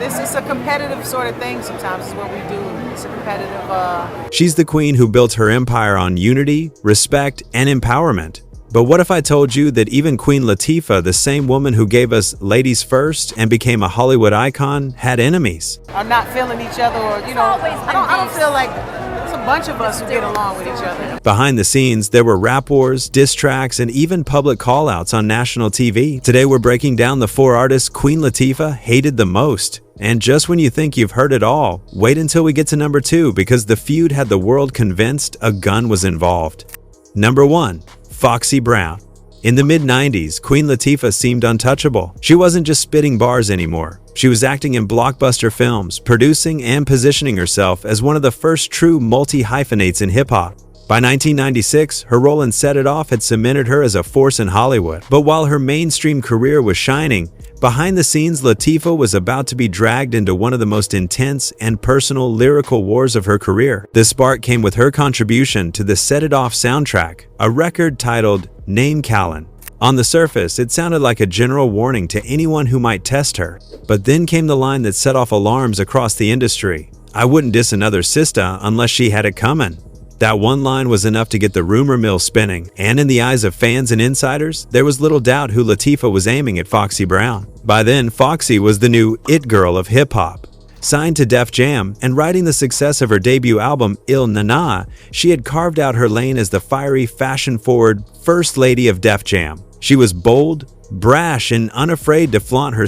this is a competitive sort of thing sometimes is what we do. It's a competitive She's the queen who built her empire on unity, respect, and empowerment. But what if I told you that even Queen Latifah, the same woman who gave us Ladies First and became a Hollywood icon, had enemies? are not feeling each other, or I don't feel like there's a bunch of us who get along with each other. Behind the scenes, there were rap wars, diss tracks, and even public call-outs on national TV. Today we're breaking down the 4 artists Queen Latifah hated the most. And just when you think you've heard it all, wait until we get to number 2, because the feud had the world convinced a gun was involved. Number 1. Foxy Brown. In the mid-90s, Queen Latifah seemed untouchable. She wasn't just spitting bars anymore. She was acting in blockbuster films, producing and positioning herself as one of the first true multi-hyphenates in hip-hop. By 1996, her role in Set It Off had cemented her as a force in Hollywood. But while her mainstream career was shining, behind the scenes, Latifah was about to be dragged into one of the most intense and personal lyrical wars of her career. The spark came with her contribution to the Set It Off soundtrack, a record titled Name Callan. On the surface, it sounded like a general warning to anyone who might test her. But then came the line that set off alarms across the industry. "I wouldn't diss another sister unless she had it coming." That one line was enough to get the rumor mill spinning, and in the eyes of fans and insiders, there was little doubt who Latifah was aiming at Foxy Brown. By then, Foxy was the new it girl of hip-hop. Signed to Def Jam and riding the success of her debut album, Il Nana, she had carved out her lane as the fiery, fashion-forward first lady of Def Jam. She was bold, brash, and unafraid to flaunt her,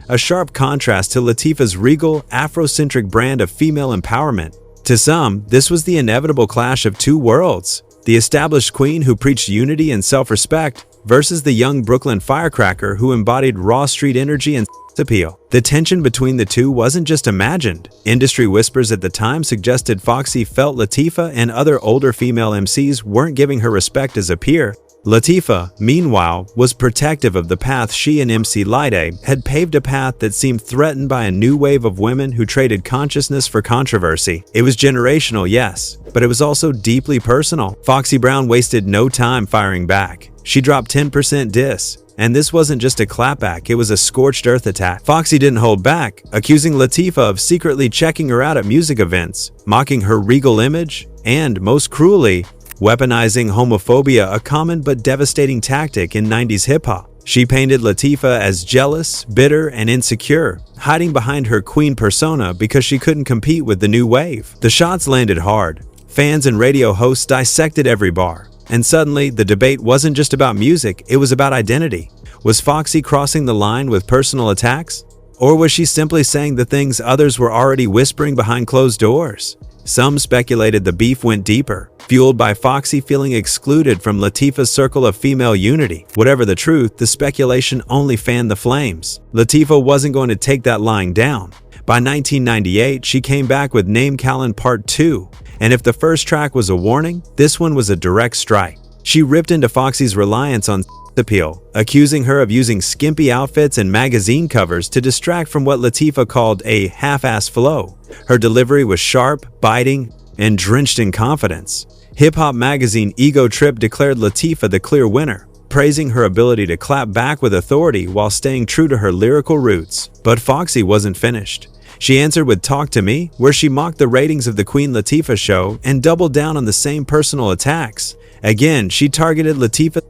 a sharp contrast to Latifah's regal, Afrocentric brand of female empowerment. To some, this was the inevitable clash of two worlds: the established queen who preached unity and self-respect versus the young Brooklyn firecracker who embodied raw street energy and appeal. The tension between the two wasn't just imagined. Industry whispers at the time suggested Foxy felt Latifah and other older female MCs weren't giving her respect as a peer. Latifah, meanwhile, was protective of the path she and MC Lyte had paved, a path that seemed threatened by a new wave of women who traded consciousness for controversy. It was generational, yes, but it was also deeply personal. Foxy Brown wasted no time firing back. She dropped 10% diss. And this wasn't just a clapback, it was a scorched earth attack. Foxy didn't hold back, accusing Latifah of secretly checking her out at music events, mocking her regal image, and, most cruelly, weaponizing homophobia, a common but devastating tactic in 90s hip-hop. She painted Latifah as jealous, bitter, and insecure, hiding behind her queen persona because she couldn't compete with the new wave. The shots landed hard. Fans and radio hosts dissected every bar. And suddenly, the debate wasn't just about music, it was about identity. Was Foxy crossing the line with personal attacks? Or was she simply saying the things others were already whispering behind closed doors? Some speculated the beef went deeper, fueled by Foxy feeling excluded from Latifah's circle of female unity. Whatever the truth, the speculation only fanned the flames. Latifah wasn't going to take that lying down. By 1998, she came back with Name Callan Part 2. And if the first track was a warning, this one was a direct strike. She ripped into Foxy's reliance on appeal, accusing her of using skimpy outfits and magazine covers to distract from what Latifah called a half-ass flow. Her delivery was sharp, biting, and drenched in confidence. Hip-hop magazine Ego Trip declared Latifah the clear winner, praising her ability to clap back with authority while staying true to her lyrical roots. But Foxy wasn't finished. She answered with Talk to Me, where she mocked the ratings of the Queen Latifah show and doubled down on the same personal attacks. Again, she targeted Latifah,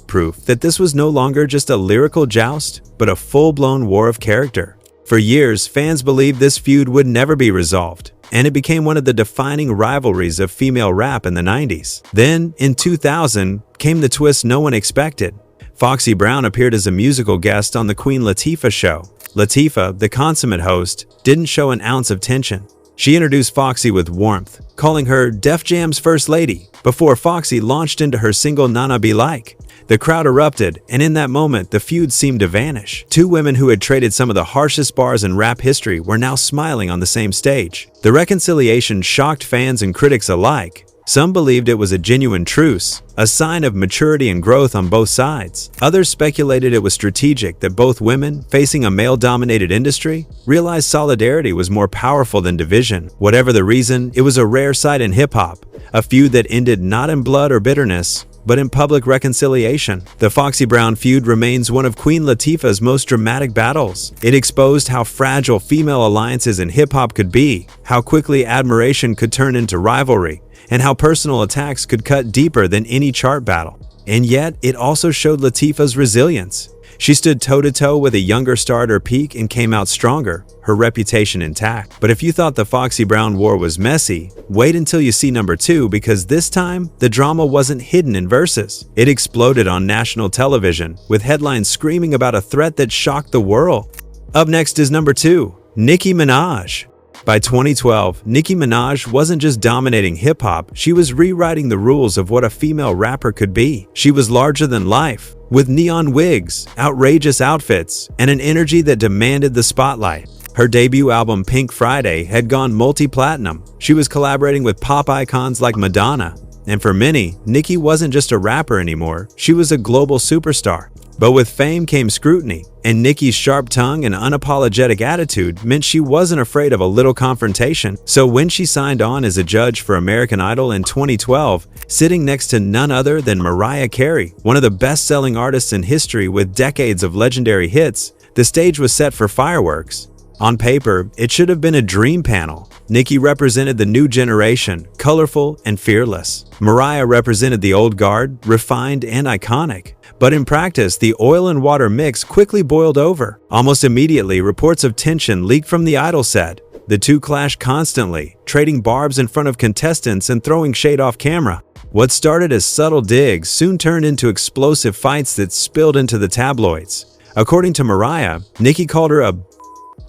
proof that this was no longer just a lyrical joust, but a full-blown war of character. For years, fans believed this feud would never be resolved, and it became one of the defining rivalries of female rap in the 90s. Then, in 2000, came the twist no one expected. Foxy Brown appeared as a musical guest on the Queen Latifah show. Latifah, the consummate host, didn't show an ounce of tension. She introduced Foxy with warmth, calling her Def Jam's First Lady, before Foxy launched into her single Nana Be Like. The crowd erupted, and in that moment, the feud seemed to vanish. Two women who had traded some of the harshest bars in rap history were now smiling on the same stage. The reconciliation shocked fans and critics alike. Some believed it was a genuine truce, a sign of maturity and growth on both sides. Others speculated it was strategic, that both women, facing a male-dominated industry, realized solidarity was more powerful than division. Whatever the reason, it was a rare sight in hip-hop, a feud that ended not in blood or bitterness, but in public reconciliation. The Foxy Brown feud remains one of Queen Latifah's most dramatic battles. It exposed how fragile female alliances in hip-hop could be, how quickly admiration could turn into rivalry, and how personal attacks could cut deeper than any chart battle. And yet, it also showed Latifah's resilience. She stood toe-to-toe with a younger star at her peak and came out stronger, her reputation intact. But if you thought the Foxy Brown war was messy, wait until you see number 2, because this time, the drama wasn't hidden in verses. It exploded on national television, with headlines screaming about a threat that shocked the world. Up next is number 2, Nicki Minaj. By 2012, Nicki Minaj wasn't just dominating hip-hop, she was rewriting the rules of what a female rapper could be. She was larger than life, with neon wigs, outrageous outfits, and an energy that demanded the spotlight. Her debut album Pink Friday had gone multi-platinum. She was collaborating with pop icons like Madonna. And for many, Nicki wasn't just a rapper anymore, she was a global superstar. But with fame came scrutiny, and Nicki's sharp tongue and unapologetic attitude meant she wasn't afraid of a little confrontation. So when she signed on as a judge for American Idol in 2012, sitting next to none other than Mariah Carey, one of the best-selling artists in history with decades of legendary hits, the stage was set for fireworks. On paper, it should have been a dream panel. Nicki represented the new generation, colorful and fearless. Mariah represented the old guard, refined and iconic. But in practice, the oil and water mix quickly boiled over. Almost immediately, reports of tension leaked from the Idol set. The two clashed constantly, trading barbs in front of contestants and throwing shade off camera. What started as subtle digs soon turned into explosive fights that spilled into the tabloids. According to Mariah, Nicki called her a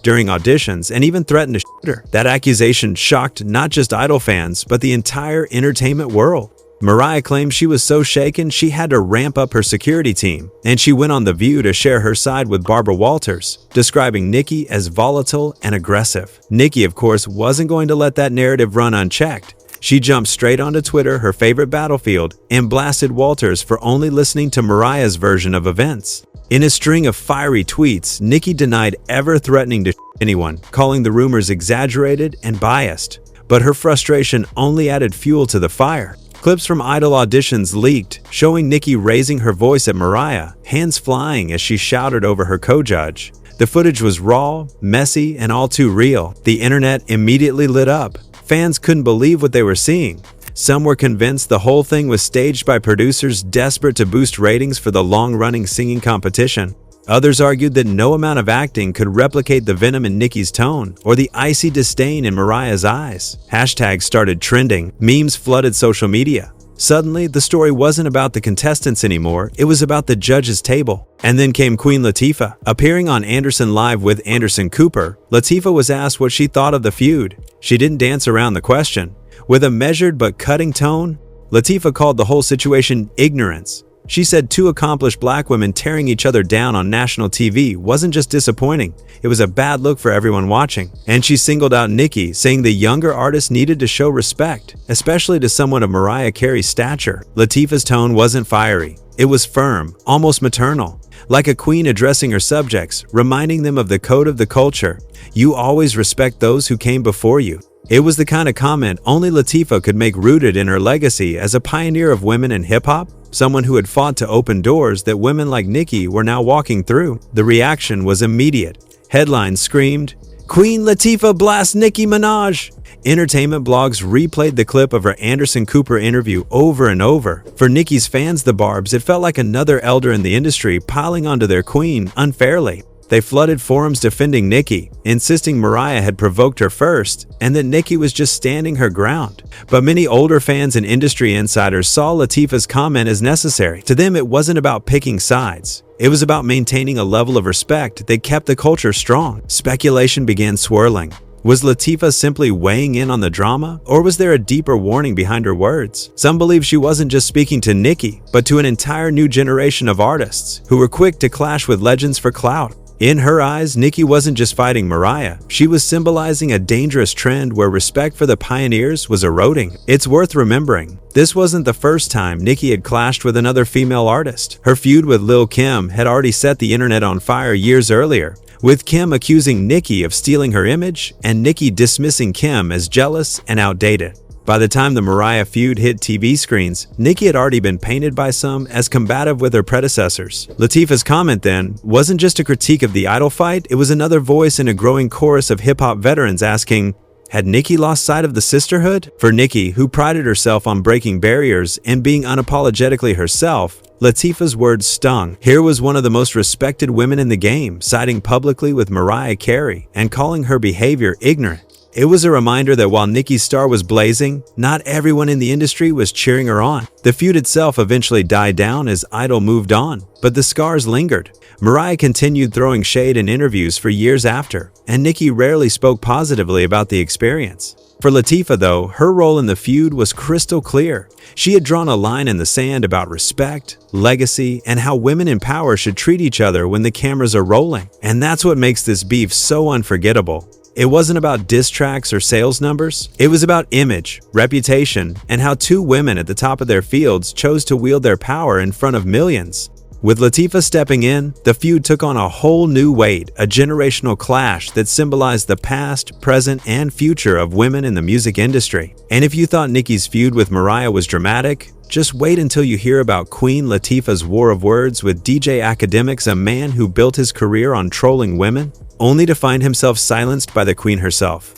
during auditions and even threatened to shoot her. That accusation shocked not just Idol fans, but the entire entertainment world. Mariah claimed she was so shaken she had to ramp up her security team, and she went on The View to share her side with Barbara Walters, describing Nicki as volatile and aggressive. Nicki, of course, wasn't going to let that narrative run unchecked. She jumped straight onto Twitter, her favorite battlefield, and blasted Walters for only listening to Mariah's version of events. In a string of fiery tweets, Nicki denied ever threatening to shoot anyone, calling the rumors exaggerated and biased. But her frustration only added fuel to the fire. Clips from Idol auditions leaked, showing Nicki raising her voice at Mariah, hands flying as she shouted over her co-judge. The footage was raw, messy, and all too real. The internet immediately lit up. Fans couldn't believe what they were seeing. Some were convinced the whole thing was staged by producers desperate to boost ratings for the long-running singing competition. Others argued that no amount of acting could replicate the venom in Nicki's tone or the icy disdain in Mariah's eyes. Hashtags started trending, memes flooded social media. Suddenly, the story wasn't about the contestants anymore, it was about the judges' table. And then came Queen Latifah. Appearing on Anderson Live with Anderson Cooper, Latifah was asked what she thought of the feud. She didn't dance around the question. With a measured but cutting tone, Latifah called the whole situation ignorance. She said two accomplished black women tearing each other down on national TV wasn't just disappointing, it was a bad look for everyone watching. And she singled out Nicki, saying the younger artist needed to show respect, especially to someone of Mariah Carey's stature. Latifah's tone wasn't fiery. It was firm, almost maternal, like a queen addressing her subjects, reminding them of the code of the culture. You always respect those who came before you. It was the kind of comment only Latifah could make, rooted in her legacy as a pioneer of women in hip-hop, someone who had fought to open doors that women like Nicki were now walking through. The reaction was immediate. Headlines screamed, "Queen Latifah blasts Nicki Minaj!" Entertainment blogs replayed the clip of her Anderson Cooper interview over and over. For Nicki's fans, the Barbs, it felt like another elder in the industry piling onto their queen unfairly. They flooded forums defending Nicki, insisting Mariah had provoked her first and that Nicki was just standing her ground. But many older fans and industry insiders saw Latifah's comment as necessary. To them, it wasn't about picking sides. It was about maintaining a level of respect that kept the culture strong. Speculation began swirling. Was Latifah simply weighing in on the drama, or was there a deeper warning behind her words? Some believe she wasn't just speaking to Nicki, but to an entire new generation of artists who were quick to clash with legends for clout. In her eyes, Nicki wasn't just fighting Mariah, she was symbolizing a dangerous trend where respect for the pioneers was eroding. It's worth remembering, this wasn't the first time Nicki had clashed with another female artist. Her feud with Lil' Kim had already set the internet on fire years earlier, with Kim accusing Nicki of stealing her image and Nicki dismissing Kim as jealous and outdated. By the time the Mariah feud hit TV screens, Nicki had already been painted by some as combative with her predecessors. Latifah's comment then wasn't just a critique of the idol fight, it was another voice in a growing chorus of hip-hop veterans asking, had Nicki lost sight of the sisterhood? For Nicki, who prided herself on breaking barriers and being unapologetically herself, Latifah's words stung. Here was one of the most respected women in the game, siding publicly with Mariah Carey and calling her behavior ignorant. It was a reminder that while Nicki's star was blazing, not everyone in the industry was cheering her on. The feud itself eventually died down as Idol moved on, but the scars lingered. Mariah continued throwing shade in interviews for years after, and Nicki rarely spoke positively about the experience. For Latifah, though, her role in the feud was crystal clear. She had drawn a line in the sand about respect, legacy, and how women in power should treat each other when the cameras are rolling. And that's what makes this beef so unforgettable. It wasn't about diss tracks or sales numbers. It was about image, reputation, and how two women at the top of their fields chose to wield their power in front of millions. With Latifah stepping in, the feud took on a whole new weight, a generational clash that symbolized the past, present, and future of women in the music industry. And if you thought Nicki's feud with Mariah was dramatic, just wait until you hear about Queen Latifah's war of words with DJ Akademiks, a man who built his career on trolling women, only to find himself silenced by the queen herself.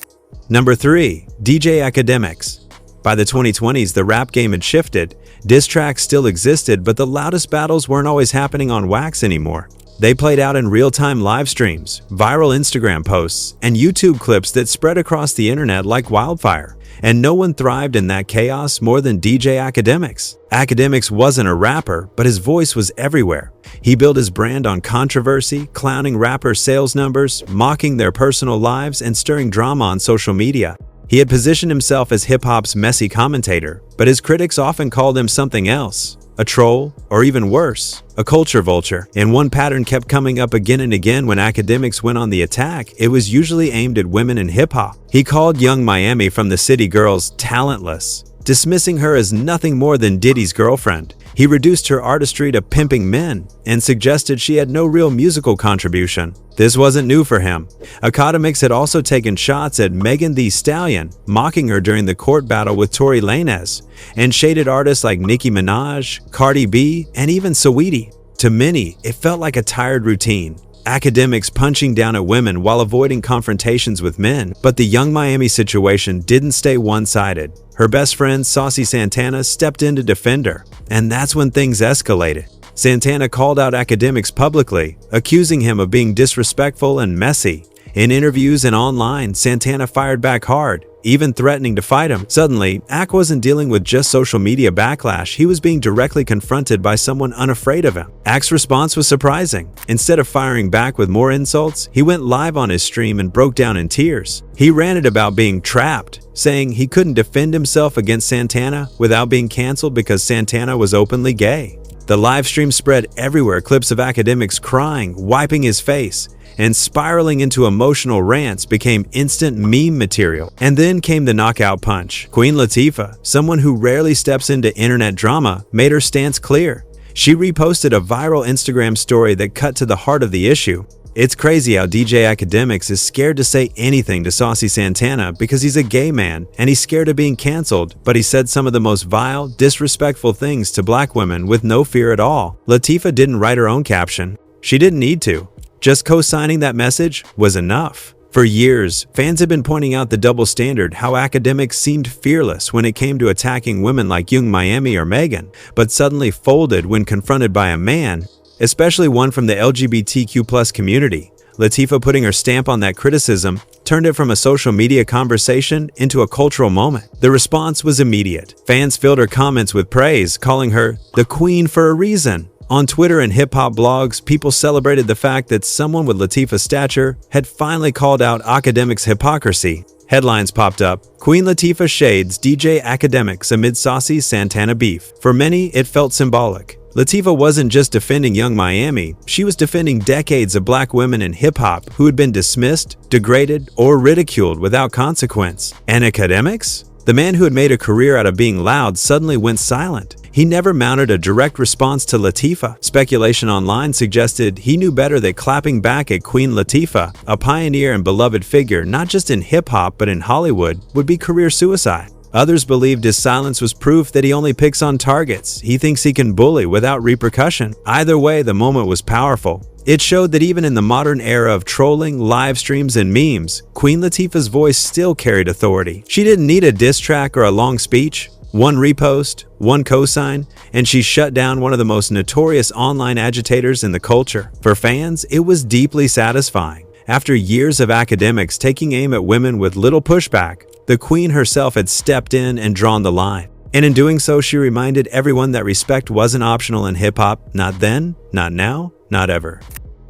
Number 3. DJ Akademiks. By the 2020s, the rap game had shifted. Diss tracks still existed, but the loudest battles weren't always happening on wax anymore. They played out in real-time live streams, viral Instagram posts, and YouTube clips that spread across the internet like wildfire. And no one thrived in that chaos more than DJ Akademiks. Akademiks wasn't a rapper, but his voice was everywhere. He built his brand on controversy, clowning rappers' sales numbers, mocking their personal lives, and stirring drama on social media. He had positioned himself as hip-hop's messy commentator, but his critics often called him something else. A troll, or even worse, a culture vulture. And one pattern kept coming up again and again when Akademiks went on the attack. It was usually aimed at women in hip-hop. He called Young Miami from the City Girls talentless, dismissing her as nothing more than Diddy's girlfriend. He reduced her artistry to pimping men and suggested she had no real musical contribution. This wasn't new for him. Akademiks had also taken shots at Megan Thee Stallion, mocking her during the court battle with Tory Lanez, and shaded artists like Nicki Minaj, Cardi B, and even Saweetie. To many, it felt like a tired routine. Akademiks punching down at women while avoiding confrontations with men. But the Young Miami situation didn't stay one-sided. Her best friend, Saucy Santana, stepped in to defend her, and that's when things escalated. Santana called out Akademiks publicly, accusing him of being disrespectful and messy. In interviews and online, Santana fired back hard, even threatening to fight him. Suddenly, Ak wasn't dealing with just social media backlash, he was being directly confronted by someone unafraid of him. Ak's response was surprising. Instead of firing back with more insults, he went live on his stream and broke down in tears. He ranted about being trapped, saying he couldn't defend himself against Santana without being canceled because Santana was openly gay. The live stream spread everywhere, clips of Akademiks crying, wiping his face, and spiraling into emotional rants became instant meme material. And then came the knockout punch. Queen Latifah, someone who rarely steps into internet drama, made her stance clear. She reposted a viral Instagram story that cut to the heart of the issue. It's crazy how DJ Akademiks is scared to say anything to Saucy Santana because he's a gay man and he's scared of being canceled, but he said some of the most vile, disrespectful things to black women with no fear at all. Latifah didn't write her own caption. She didn't need to. Just co-signing that message was enough. For years, fans have been pointing out the double standard, how Akademiks seemed fearless when it came to attacking women like Young Miami or Megan, but suddenly folded when confronted by a man, especially one from the LGBTQ+ community. Latifah, putting her stamp on that criticism, turned it from a social media conversation into a cultural moment. The response was immediate. Fans filled her comments with praise, calling her the queen for a reason. On Twitter and hip-hop blogs, people celebrated the fact that someone with Latifah's stature had finally called out Akademiks' hypocrisy. Headlines popped up. Queen Latifah shades DJ Akademiks amid Saucy Santana beef. For many, it felt symbolic. Latifah wasn't just defending Young Miami, she was defending decades of black women in hip-hop who had been dismissed, degraded, or ridiculed without consequence. And Akademiks? The man who had made a career out of being loud suddenly went silent. He never mounted a direct response to Latifah. Speculation online suggested he knew better that clapping back at Queen Latifah, a pioneer and beloved figure not just in hip-hop but in Hollywood, would be career suicide. Others believed his silence was proof that he only picks on targets he thinks he can bully without repercussion. Either way, the moment was powerful. It showed that even in the modern era of trolling, live streams, and memes, Queen Latifah's voice still carried authority. She didn't need a diss track or a long speech. One repost, one cosign, and she shut down one of the most notorious online agitators in the culture. For fans, it was deeply satisfying. After years of academics taking aim at women with little pushback, the Queen herself had stepped in and drawn the line. And in doing so, she reminded everyone that respect wasn't optional in hip-hop, not then, not now, not ever.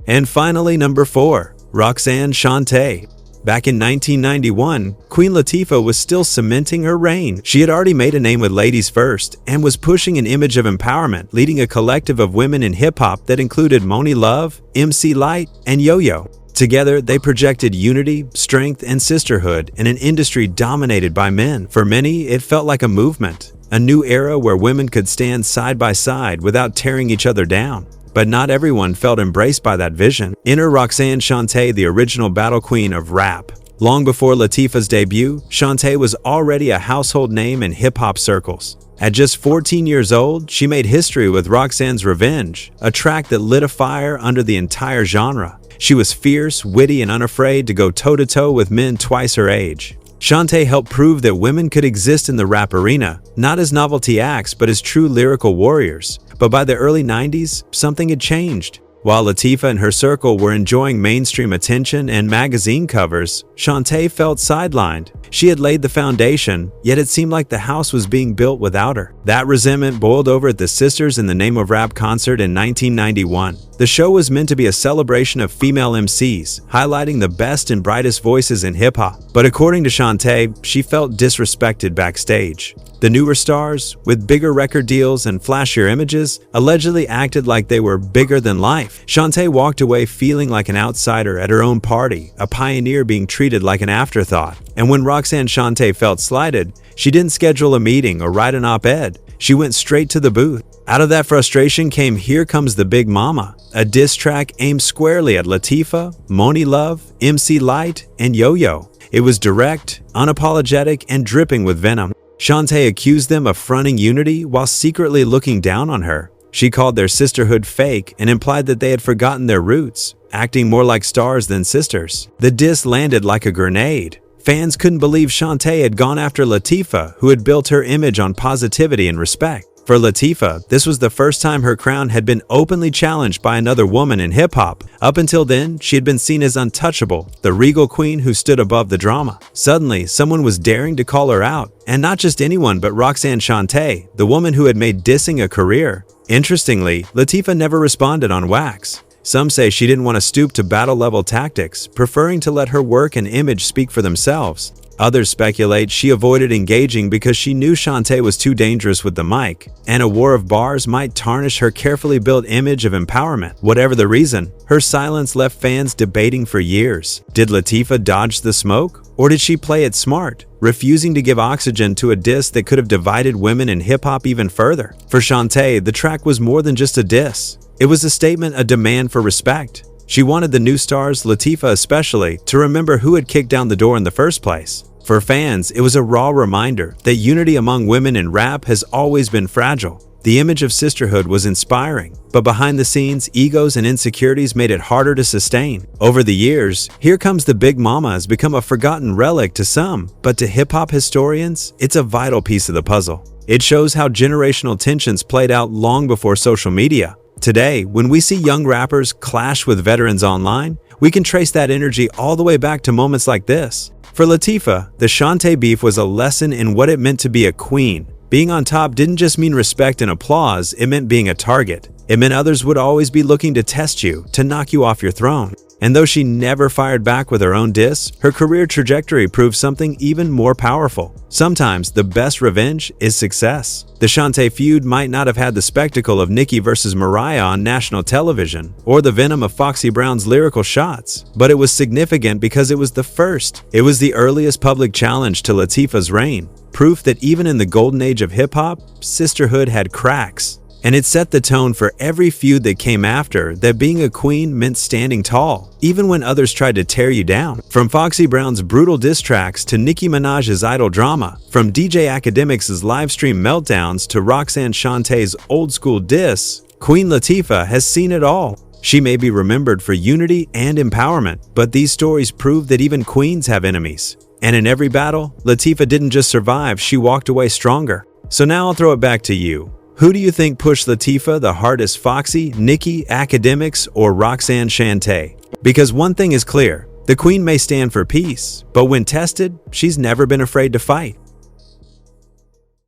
And finally, number 4, Roxanne Shante. Back in 1991, Queen Latifah was still cementing her reign. She had already made a name with Ladies First and was pushing an image of empowerment, leading a collective of women in hip-hop that included Moni Love, MC Lyte, and Yo-Yo. Together, they projected unity, strength, and sisterhood in an industry dominated by men. For many, it felt like a movement, a new era where women could stand side by side without tearing each other down. But not everyone felt embraced by that vision. Enter Roxanne Shante, the original battle queen of rap. Long before Latifah's debut, Shante was already a household name in hip-hop circles. At just 14 years old, she made history with Roxanne's Revenge, a track that lit a fire under the entire genre. She was fierce, witty, and unafraid to go toe-to-toe with men twice her age. Shante helped prove that women could exist in the rap arena, not as novelty acts, but as true lyrical warriors. But by the early 90s, something had changed. While Latifah and her circle were enjoying mainstream attention and magazine covers, Shante felt sidelined. She had laid the foundation, yet it seemed like the house was being built without her. That resentment boiled over at the Sisters in the Name of Rap concert in 1991. The show was meant to be a celebration of female MCs, highlighting the best and brightest voices in hip-hop. But according to Shante, she felt disrespected backstage. The newer stars, with bigger record deals and flashier images, allegedly acted like they were bigger than life. Shante walked away feeling like an outsider at her own party, a pioneer being treated like an afterthought. And when Roxanne Shante felt slighted, she didn't schedule a meeting or write an op-ed. She went straight to the booth. Out of that frustration came Here Comes the Big Mama, a diss track aimed squarely at Latifah, Moni Love, MC Lyte, and Yo-Yo. It was direct, unapologetic, and dripping with venom. Shante accused them of fronting unity while secretly looking down on her. She called their sisterhood fake and implied that they had forgotten their roots, acting more like stars than sisters. The diss landed like a grenade. Fans couldn't believe Shante had gone after Latifah, who had built her image on positivity and respect. For Latifah, this was the first time her crown had been openly challenged by another woman in hip-hop. Up until then, she had been seen as untouchable, the regal queen who stood above the drama. Suddenly, someone was daring to call her out. And not just anyone, but Roxanne Shante, the woman who had made dissing a career. Interestingly, Latifah never responded on wax. Some say she didn't want to stoop to battle-level tactics, preferring to let her work and image speak for themselves. Others speculate she avoided engaging because she knew Shante was too dangerous with the mic, and a war of bars might tarnish her carefully built image of empowerment. Whatever the reason, her silence left fans debating for years. Did Latifah dodge the smoke? Or did she play it smart, refusing to give oxygen to a diss that could have divided women in hip-hop even further? For Shante, the track was more than just a diss. It was a statement, a demand for respect. She wanted the new stars, Latifah especially, to remember who had kicked down the door in the first place. For fans, it was a raw reminder that unity among women in rap has always been fragile. The image of sisterhood was inspiring, but behind the scenes, egos and insecurities made it harder to sustain. Over the years, Here Comes the Big Mama has become a forgotten relic to some, but to hip-hop historians, it's a vital piece of the puzzle. It shows how generational tensions played out long before social media. Today, when we see young rappers clash with veterans online, we can trace that energy all the way back to moments like this. For Latifah, the Shante beef was a lesson in what it meant to be a queen. Being on top didn't just mean respect and applause, it meant being a target. It meant others would always be looking to test you, to knock you off your throne. And though she never fired back with her own diss, her career trajectory proved something even more powerful. Sometimes the best revenge is success. The Shante feud might not have had the spectacle of Nicki versus Mariah on national television, or the venom of Foxy Brown's lyrical shots, but it was significant because it was the first. It was the earliest public challenge to Latifah's reign, proof that even in the golden age of hip-hop, sisterhood had cracks. And it set the tone for every feud that came after, that being a queen meant standing tall, even when others tried to tear you down. From Foxy Brown's brutal diss tracks to Nicki Minaj's idol drama, from DJ Academics' livestream meltdowns to Roxanne Shantae's old-school diss, Queen Latifah has seen it all. She may be remembered for unity and empowerment, but these stories prove that even queens have enemies. And in every battle, Latifah didn't just survive, she walked away stronger. So now I'll throw it back to you. Who do you think pushed Latifah the hardest, Foxy, Nicki, Academics, or Roxanne Shantae? Because one thing is clear, the queen may stand for peace, but when tested, she's never been afraid to fight.